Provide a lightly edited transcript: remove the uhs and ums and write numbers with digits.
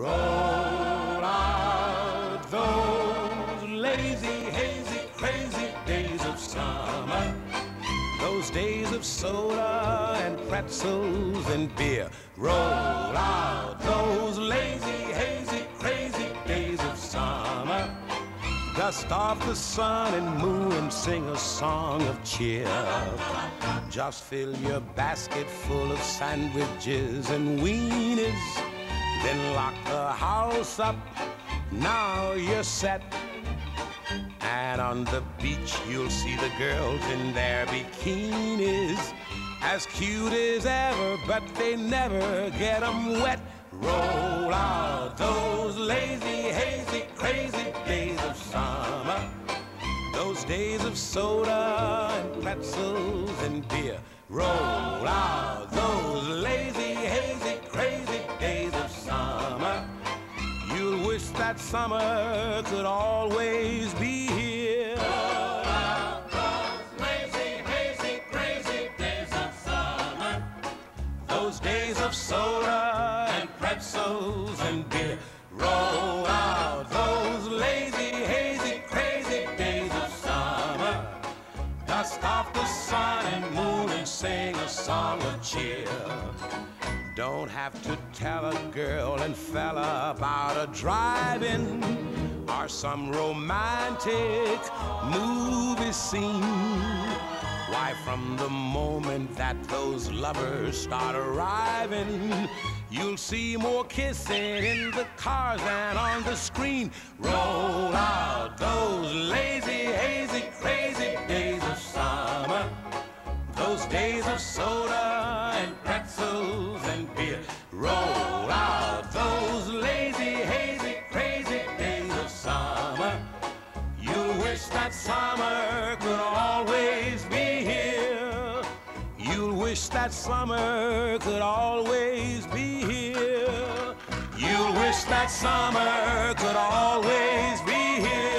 Roll out those lazy, hazy, crazy days of summer. Those days of soda and pretzels and beer. Roll out those lazy, hazy, crazy days of summer. Dust off the sun and moon and sing a song of cheer. Just fill your basket full of sandwiches and weenies. Then lock the house up, now you're set. And on the beach you'll see the girls in their bikinis, as cute as ever, but they never get 'em wet. Roll out those lazy, hazy, crazy days of summer. Those days of soda and pretzels and beer. Roll out those lazy, hazy, crazy days of summer. You'll wish that summer could always be here. Roll out those lazy, hazy, crazy days of summer. Those days of soda and pretzels and beer. Roll out those lazy, hazy, crazy days of summer. Dust off the sun and moon and sing a song of cheer. Don't have to tell a girl and fella about a drive-in or some romantic movie scene. Why, from the moment that those lovers start arriving, you'll see more kissing in the cars than on the screen. Roll out those lazy, hazy, crazy days of summer. Those days of soda and pretzels and beer. Roll out those lazy, hazy, crazy days of summer. You'll wish that summer could always be here. You'll wish that summer could always be here. You'll wish that summer could always be here.